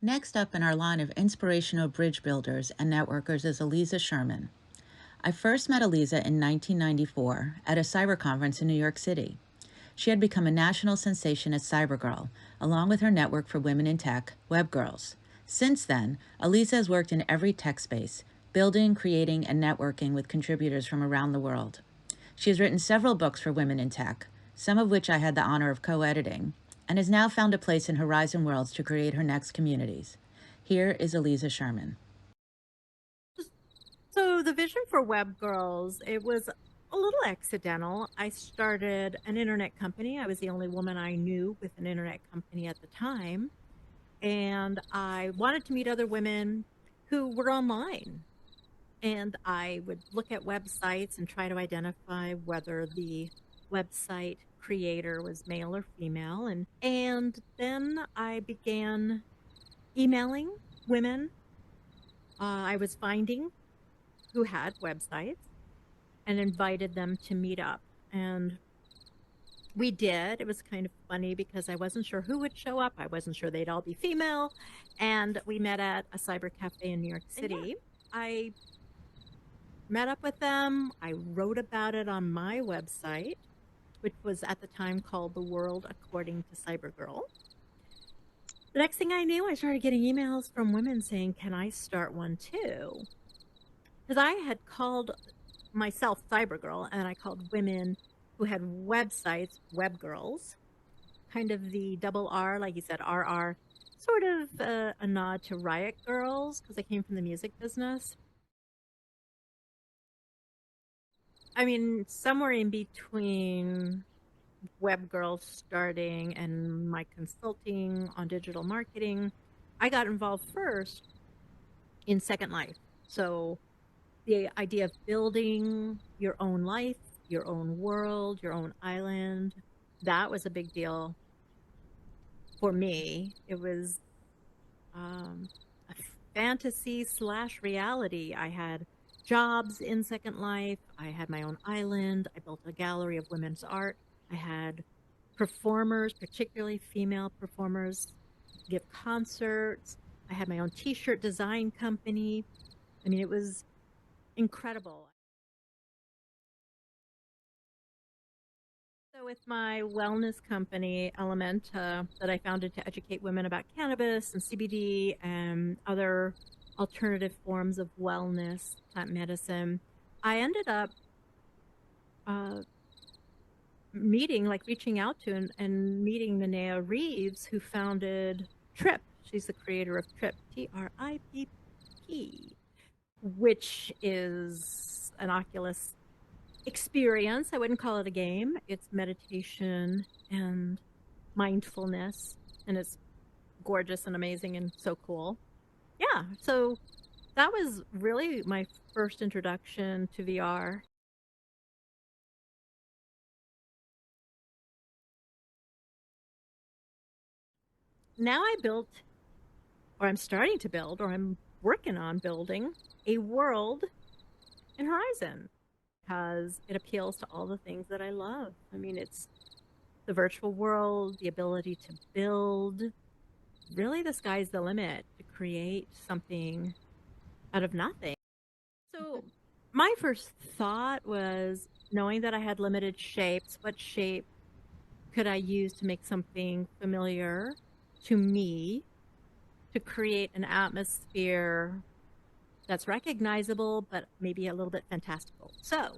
Next up in our line of inspirational bridge builders and networkers is Aliza Sherman. I first met Aliza in 1994 at a cyber conference in New York City. She had become a national sensation as Cybergirl, along with her network for women in tech, WebGirls. Since then, Aliza has worked in every tech space, building, creating, and networking with contributors from around the world. She has written several books for women in tech, some of which I had the honor of co-editing, and has now found a place in Horizon Worlds to create her next communities. Here is Aliza Sherman. So the vision for Web Girls, it was a little accidental. I started an internet company. I was the only woman I knew with an internet company at the time. And I wanted to meet other women who were online. And I would look at websites and try to identify whether the website creator was male or female. And then I began emailing women. I was finding who had websites and invited them to meet up. And we did. It was kind of funny because I wasn't sure who would show up. I wasn't sure they'd all be female. And we met at a cyber cafe in New York City. I met up with them. I wrote about it on my website, which was at the time called The World According to Cybergirl. The next thing I knew, I started getting emails from women saying, "Can I start one too?" Because I had called myself Cybergirl, and I called women who had websites web girls, kind of the double R, like you said, RR, sort of a nod to Riot Girls because I came from the music business. I mean, somewhere in between web girls starting and my consulting on digital marketing, I got involved first in Second Life. So the idea of building your own life, your own world, your own island, that was a big deal for me. It was a fantasy slash reality. I had jobs in Second Life. I had my own island. I built a gallery of women's art. I had performers, particularly female performers, give concerts. I had my own t-shirt design company. I mean, it was incredible. So with my wellness company, Elementa, that I founded to educate women about cannabis and CBD and other alternative forms of wellness, plant medicine, I ended up uh, reaching out to and meeting Minea Reeves, who founded Trip. She's the creator of Trip, TRIPP, which is an Oculus experience. I wouldn't call it a game. It's meditation and mindfulness, and it's gorgeous and amazing and so cool. Yeah, so that was really my first introduction to VR. Now I built, or I'm starting to build, or I'm working on building a world in Horizon because it appeals to all the things that I love. I mean, it's the virtual world, the ability to build. Really, the sky's the limit to create something out of nothing. So, my first thought was knowing that I had limited shapes, what shape could I use to make something familiar to me to create an atmosphere that's recognizable, but maybe a little bit fantastical. So,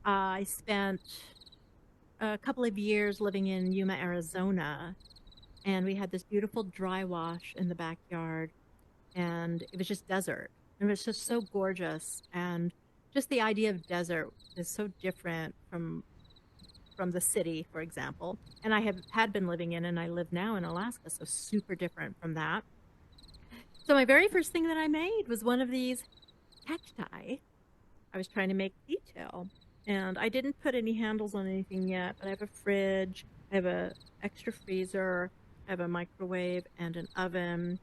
I spent a couple of years living in Yuma, Arizona, and we had this beautiful dry wash in the backyard, and it was just desert. It was just so gorgeous, and just the idea of desert is so different from the city, for example. And I have had been living in, and I live now in Alaska, so super different from that. So my very first thing that I made was one of these cacti. I was trying to make detail, and I didn't put any handles on anything yet, but I have a fridge, I have a extra freezer, I have a microwave and an oven,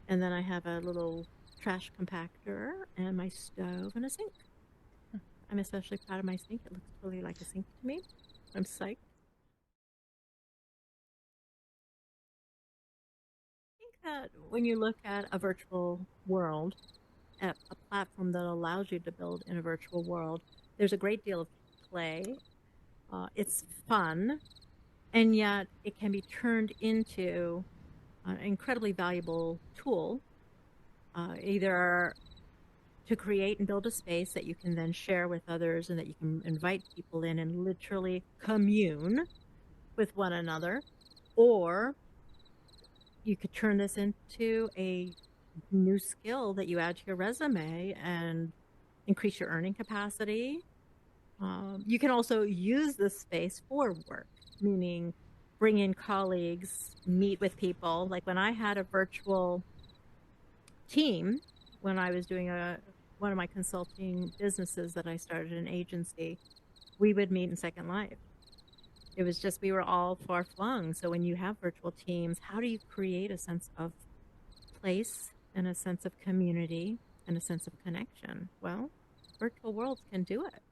and then I have a little trash compactor and my stove and a sink. I'm especially proud of my sink. It looks totally like a sink to me. I'm psyched. I think that when you look at a virtual world, a platform that allows you to build in a virtual world, there's a great deal of play. It's fun, and yet it can be turned into an incredibly valuable tool, either to create and build a space that you can then share with others and that you can invite people in and literally commune with one another, or you could turn this into a new skill that you add to your resume and increase your earning capacity. You can also use this space for work, meaning bring in colleagues, meet with people. Like when I had a virtual team, when I was doing one of my consulting businesses that I started an agency, we would meet in Second Life. It was just we were all far flung. So when you have virtual teams, how do you create a sense of place and a sense of community and a sense of connection? Well, virtual worlds can do it.